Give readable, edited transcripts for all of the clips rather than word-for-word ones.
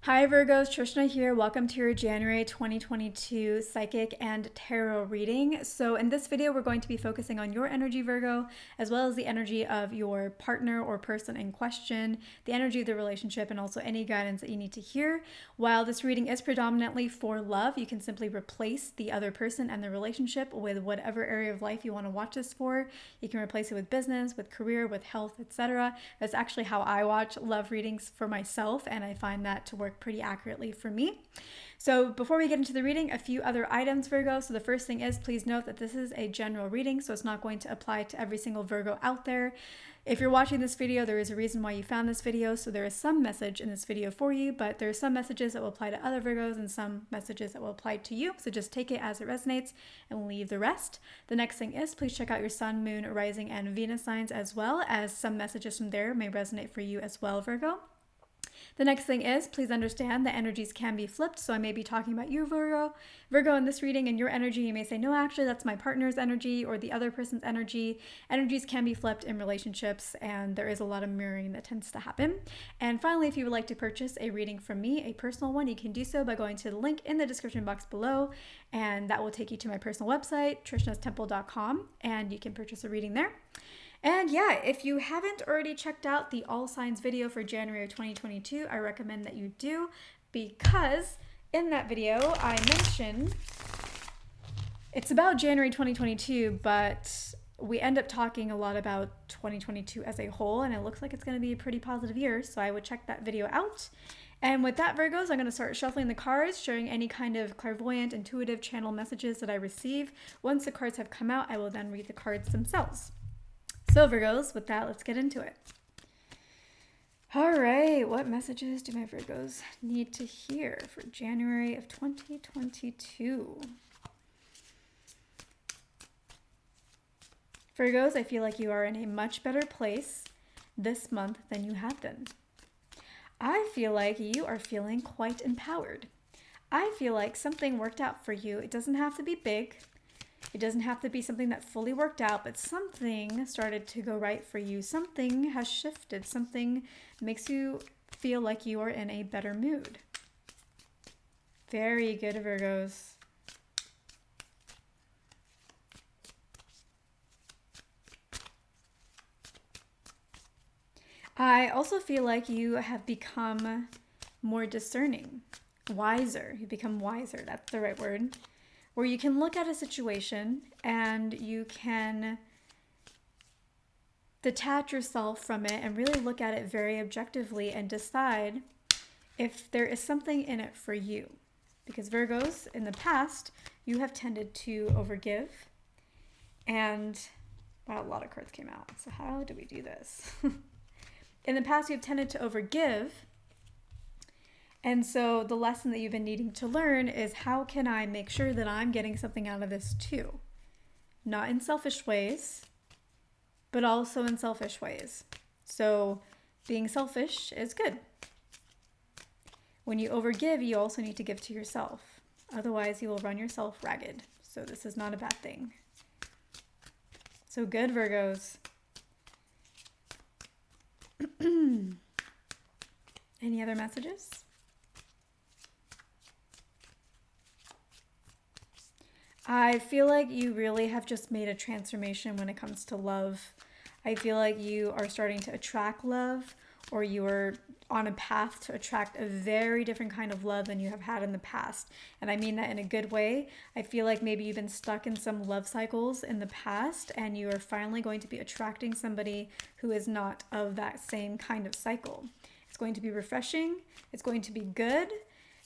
Hi Virgos, Trishna here. Welcome to your January 2022 Psychic and Tarot reading. So in this video, we're going to be focusing on your energy, Virgo, as well as the energy of your partner or person in question, the energy of the relationship, and also any guidance that you need to hear. While this reading is predominantly for love, you can simply replace the other person and the relationship with whatever area of life you want to watch this for. You can replace it with business, with career, with health, etc. That's actually how I watch love readings for myself, and I find that to work pretty accurately for me. So before we get into the reading, a few other items, Virgo. So the first thing is, please note that this is a general reading, so it's not going to apply to every single Virgo out there. If you're watching this video, there is a reason why you found this video, so there is some message in this video for you, but there are some messages that will apply to other Virgos and some messages that will apply to you, so just take it as it resonates and leave the rest. The next thing is, please check out your Sun, Moon, Rising, and Venus signs, as well as some messages from there may resonate for you as well, Virgo. The next thing is, please understand that energies can be flipped. So I may be talking about you, Virgo in this reading, and your energy. You may say, no, actually, that's my partner's energy or the other person's energy. Energies can be flipped in relationships, and there is a lot of mirroring that tends to happen. And finally, if you would like to purchase a reading from me, a personal one, you can do so by going to the link in the description box below, and that will take you to my personal website, trishnastemple.com, and you can purchase a reading there. And yeah, if you haven't already checked out the All Signs video for January of 2022, I recommend that you do, because in that video I mentioned it's about January 2022, but we end up talking a lot about 2022 as a whole, and it looks like it's going to be a pretty positive year, so I would check that video out. And with that, Virgos, I'm going to start shuffling the cards, sharing any kind of clairvoyant, intuitive channel messages that I receive. Once the cards have come out, I will then read the cards themselves. So Virgos, with that, let's get into it. All right, what messages do my Virgos need to hear for January of 2022? Virgos, I feel like you are in a much better place this month than you have been. I feel like you are feeling quite empowered. I feel like something worked out for you. It doesn't have to be big. It doesn't have to be something that fully worked out, but something started to go right for you. Something has shifted. Something makes you feel like you are in a better mood. Very good, Virgos. I also feel like you have become more discerning, wiser. You've become wiser. That's the right word. Where you can look at a situation and you can detach yourself from it and really look at it very objectively and decide if there is something in it for you. Because Virgos, in the past, you have tended to overgive, and wow, a lot of cards came out. So how do we do this? In the past, you've tended to overgive. And so the lesson that you've been needing to learn is, how can I make sure that I'm getting something out of this too? Not in selfish ways, but also in selfish ways. So being selfish is good. When you overgive, you also need to give to yourself. Otherwise, you will run yourself ragged. So this is not a bad thing. So good, Virgos. Any other messages? I feel like you really have just made a transformation when it comes to love. I feel like you are starting to attract love, or you are on a path to attract a very different kind of love than you have had in the past. And I mean that in a good way. I feel like maybe you've been stuck in some love cycles in the past, and you are finally going to be attracting somebody who is not of that same kind of cycle. It's going to be refreshing. It's going to be good.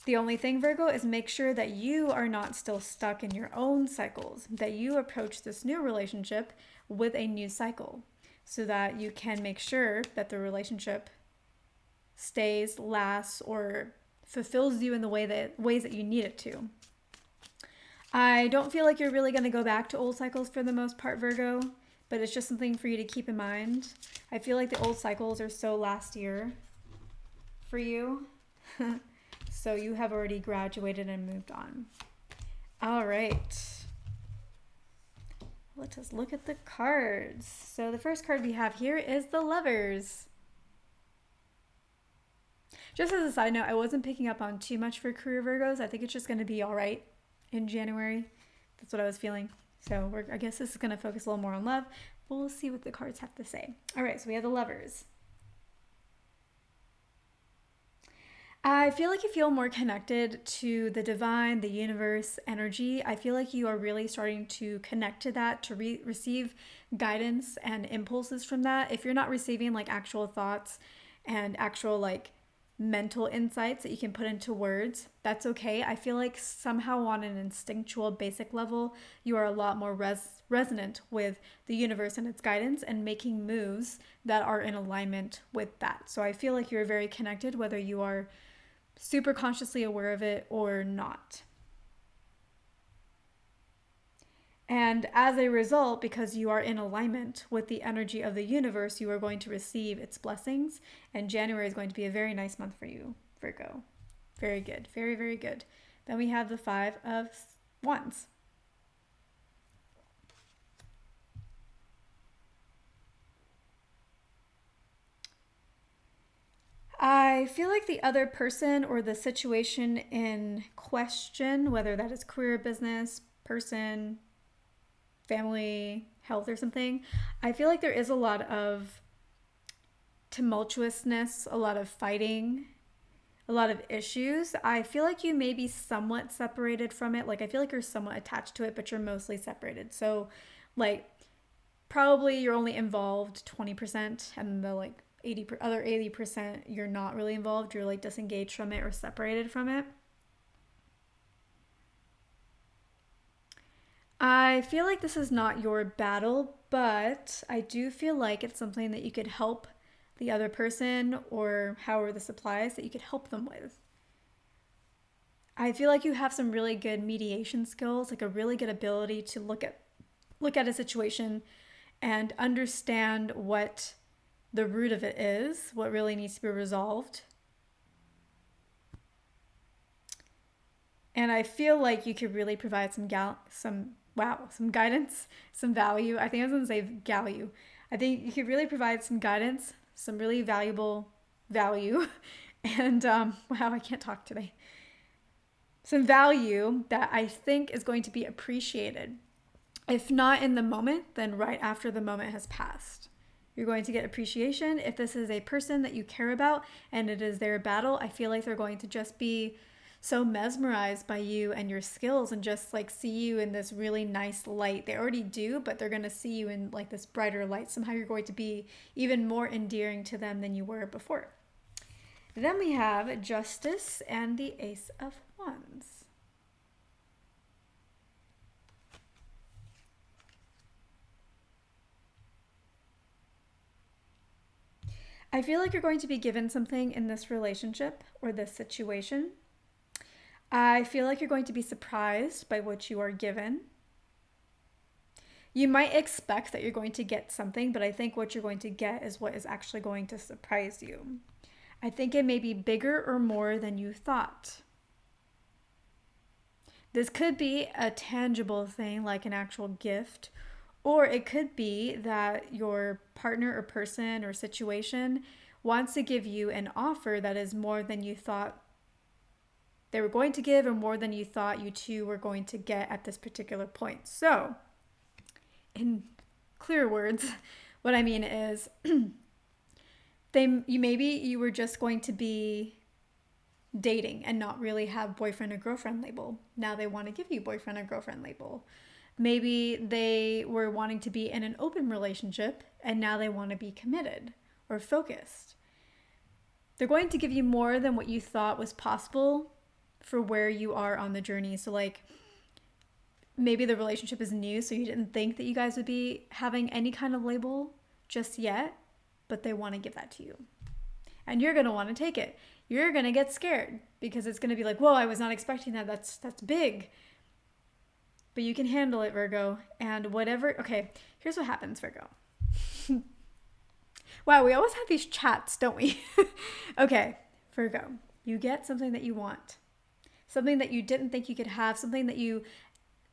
The only thing, Virgo, is make sure that you are not still stuck in your own cycles, that you approach this new relationship with a new cycle, so that you can make sure that the relationship stays, lasts, or fulfills you in the ways that you need it to. I don't feel like you're really going to go back to old cycles for the most part, Virgo, but it's just something for you to keep in mind. I feel like the old cycles are so last year for you. So you have already graduated and moved on. All right. Let us look at the cards. So the first card we have here is the Lovers. Just as a side note, I wasn't picking up on too much for career Virgos. I think it's just going to be all right in January. That's what I was feeling. So I guess this is going to focus a little more on love. But we'll see what the cards have to say. All right, so we have the Lovers. I feel like you feel more connected to the divine, the universe energy. I feel like you are really starting to connect to that, to receive guidance and impulses from that. If you're not receiving like actual thoughts and actual like mental insights that you can put into words, that's okay. I feel like somehow on an instinctual basic level, you are a lot more resonant with the universe and its guidance and making moves that are in alignment with that. So I feel like you're very connected, whether you are super consciously aware of it or not. And as a result, because you are in alignment with the energy of the universe, you are going to receive its blessings. And January is going to be a very nice month for you, Virgo. Very good. Very, very good. Then we have the Five of Wands. I feel like the other person or the situation in question, whether that is career, business, person, family, health, or something, I feel like there is a lot of tumultuousness, a lot of fighting, a lot of issues. I feel like you may be somewhat separated from it. Like, I feel like you're somewhat attached to it, but you're mostly separated. So, like, probably you're only involved 20%, and the like other 80% you're not really involved. You're like disengaged from it or separated from it. I feel like this is not your battle, but I do feel like it's something that you could help the other person, or however this applies, that you could help them with. I feel like you have some really good mediation skills, like a really good ability to look at a situation and understand what the root of it is, what really needs to be resolved. And I feel like you could really provide some guidance, some value. I think I was going to say value. I think you could really provide some guidance, some really valuable value. And wow, I can't talk today. Some value that I think is going to be appreciated. If not in the moment, then right after the moment has passed. You're going to get appreciation. If this is a person that you care about and it is their battle, I feel like they're going to just be so mesmerized by you and your skills and just like see you in this really nice light. They already do, but they're going to see you in like this brighter light. Somehow you're going to be even more endearing to them than you were before. Then we have Justice and the Ace of Wands. I feel like you're going to be given something in this relationship or this situation. I feel like you're going to be surprised by what you are given. You might expect that you're going to get something, but I think what you're going to get is what is actually going to surprise you. I think it may be bigger or more than you thought. This could be a tangible thing like an actual gift, or it could be that your partner or person or situation wants to give you an offer that is more than you thought they were going to give, or more than you thought you two were going to get at this particular point. So, in clear words, what I mean is maybe you were just going to be dating and not really have boyfriend or girlfriend label. Now they want to give you boyfriend or girlfriend label. Maybe they were wanting to be in an open relationship and now they want to be committed or focused. They're going to give you more than what you thought was possible for where you are on the journey. So like maybe the relationship is new, so you didn't think that you guys would be having any kind of label just yet, but they want to give that to you. And you're going to want to take it. You're going to get scared because it's going to be like, whoa, I was not expecting that. That's big. But you can handle it, Virgo. And whatever. Okay, here's what happens, Virgo. Wow, we always have these chats, don't we? Okay, Virgo, you get something that you want. Something that you didn't think you could have. Something that you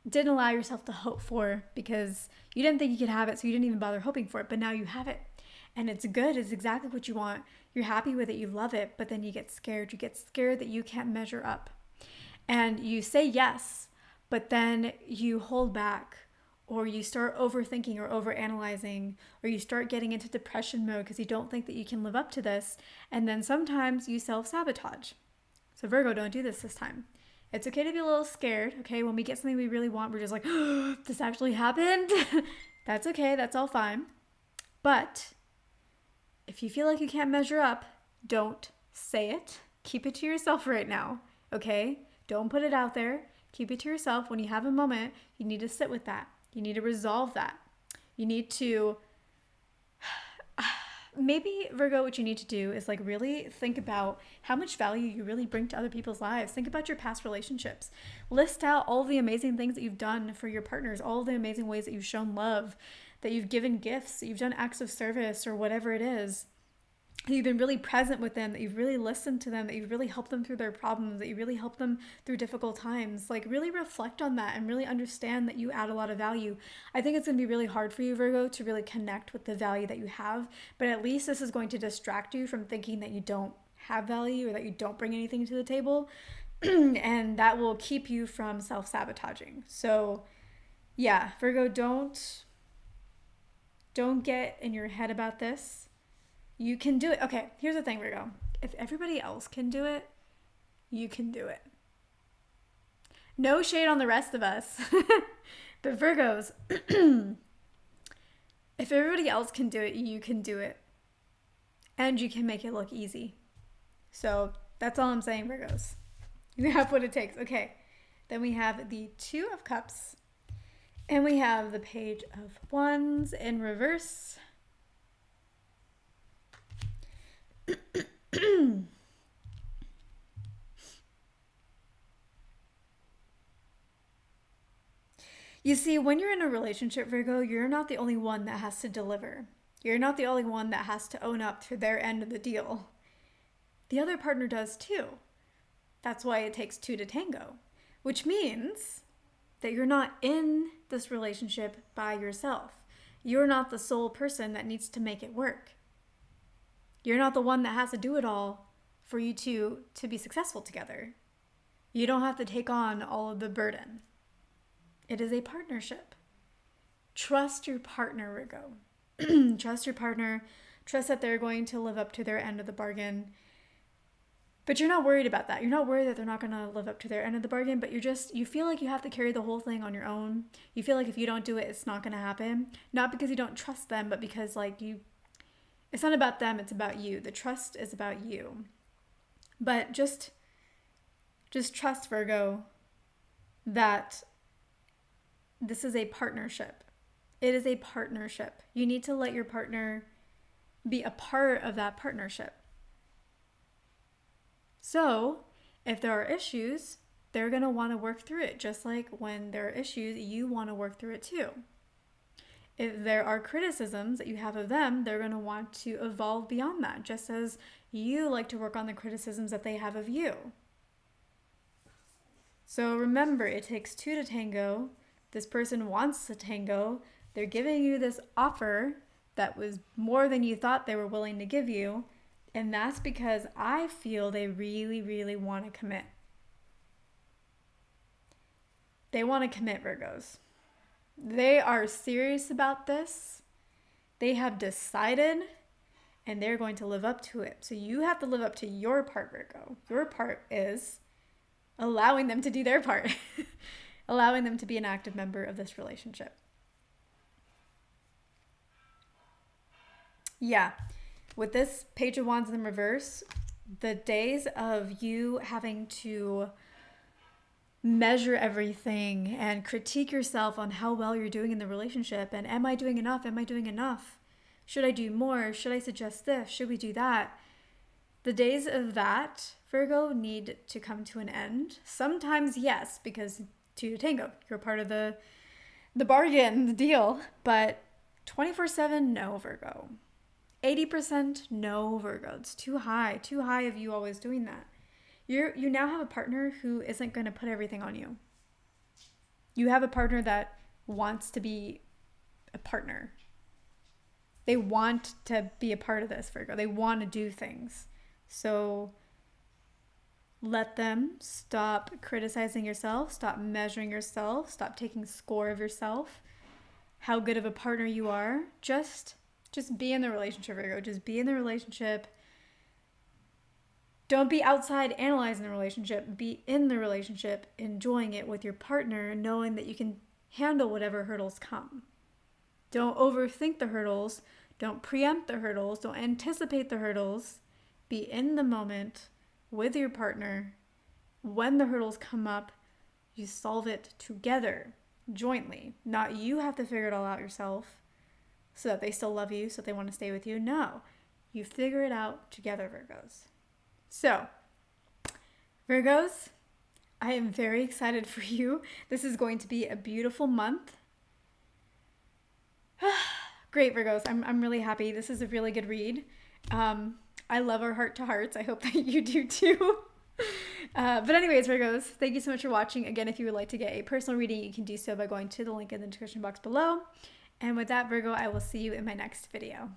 didn't allow yourself to hope for because you didn't think you could have it, so you didn't even bother hoping for it. But now you have it. and it's good. It's exactly what you want. You're happy with it. You love it. But then you get scared. You get scared that you can't measure up. And you say yes, but then you hold back, or you start overthinking or overanalyzing, or you start getting into depression mode because you don't think that you can live up to this. And then sometimes you self-sabotage. So Virgo, don't do this time. It's okay to be a little scared, okay? When we get something we really want, we're just like, oh, this actually happened. That's okay. That's all fine. But if you feel like you can't measure up, don't say it. Keep it to yourself right now, okay? Don't put it out there. Keep it to yourself. When you have a moment, you need to sit with that. You need to resolve that. You need to, maybe Virgo, what you need to do is like really think about how much value you really bring to other people's lives. Think about your past relationships. List out all the amazing things that you've done for your partners, all the amazing ways that you've shown love, that you've given gifts, that you've done acts of service or whatever it is. You've been really present with them, that you've really listened to them, that you've really helped them through their problems, that you really helped them through difficult times. Like really reflect on that and really understand that you add a lot of value. I think it's going to be really hard for you, Virgo, to really connect with the value that you have, but at least this is going to distract you from thinking that you don't have value or that you don't bring anything to the table. And that will keep you from self-sabotaging. So yeah, Virgo, don't get in your head about this. You can do it. Okay, here's the thing, Virgo. If everybody else can do it, you can do it. No shade on the rest of us. But Virgos, if everybody else can do it, you can do it. And you can make it look easy. So that's all I'm saying, Virgos. You have what it takes. Okay, then we have the Two of Cups. And we have the Page of Wands in reverse. You see, when you're in a relationship, Virgo, you're not the only one that has to deliver. You're not the only one that has to own up to their end of the deal. The other partner does too. That's why it takes two to tango, which means that you're not in this relationship by yourself. You're not the sole person that needs to make it work. You're not the one that has to do it all for you two to be successful together. You don't have to take on all of the burden. It is a partnership. Trust your partner, Virgo. Trust your partner. Trust that they're going to live up to their end of the bargain. But you're not worried about that. You're not worried that they're not going to live up to their end of the bargain, but you feel like you have to carry the whole thing on your own. You feel like if you don't do it, it's not going to happen. Not because you don't trust them, but because it's not about them, it's about you. The trust is about you. But just trust, Virgo, that this is a partnership. It is a partnership. You need to let your partner be a part of that partnership. So, if there are issues, they're going to want to work through it. Just like when there are issues, you want to work through it too. If there are criticisms that you have of them, they're going to want to evolve beyond that, just as you like to work on the criticisms that they have of you. So remember, it takes two to tango. This person wants to tango. They're giving you this offer that was more than you thought they were willing to give you. And that's because I feel they really, really want to commit. They want to commit, Virgos. They are serious about this. They have decided, and they're going to live up to it. So you have to live up to your part, Virgo. Your part is allowing them to do their part. Allowing them to be an active member of this relationship. Yeah. With this Page of Wands in reverse, the days of you having to measure everything and critique yourself on how well you're doing in the relationship and am I doing enough? Am I doing enough? Should I do more? Should I suggest this? Should we do that? The days of that, Virgo, need to come to an end. Sometimes yes, because two to tango, you're part of the bargain, the deal, but 24/7, no, Virgo. 80%, no, Virgo. It's too high of you always doing that. You now have a partner who isn't going to put everything on you. You have a partner that wants to be a partner. They want to be a part of this, Virgo. They want to do things. So let them. Stop criticizing yourself. Stop measuring yourself. Stop taking score of yourself. How good of a partner you are. Just be in the relationship, Virgo. Just be in the relationship. Don't be outside analyzing the relationship. Be in the relationship, enjoying it with your partner, knowing that you can handle whatever hurdles come. Don't overthink the hurdles. Don't preempt the hurdles. Don't anticipate the hurdles. Be in the moment with your partner. When the hurdles come up, you solve it together, jointly. Not you have to figure it all out yourself so that they still love you, so that they want to stay with you. No, you figure it out together, Virgos. So, Virgos, I am very excited for you. This is going to be a beautiful month. Great, Virgos. I'm really happy. This is a really good read. I love our heart to hearts. I hope that you do too. But anyways, Virgos, thank you so much for watching. Again, if you would like to get a personal reading, you can do so by going to the link in the description box below. And with that, Virgo, I will see you in my next video.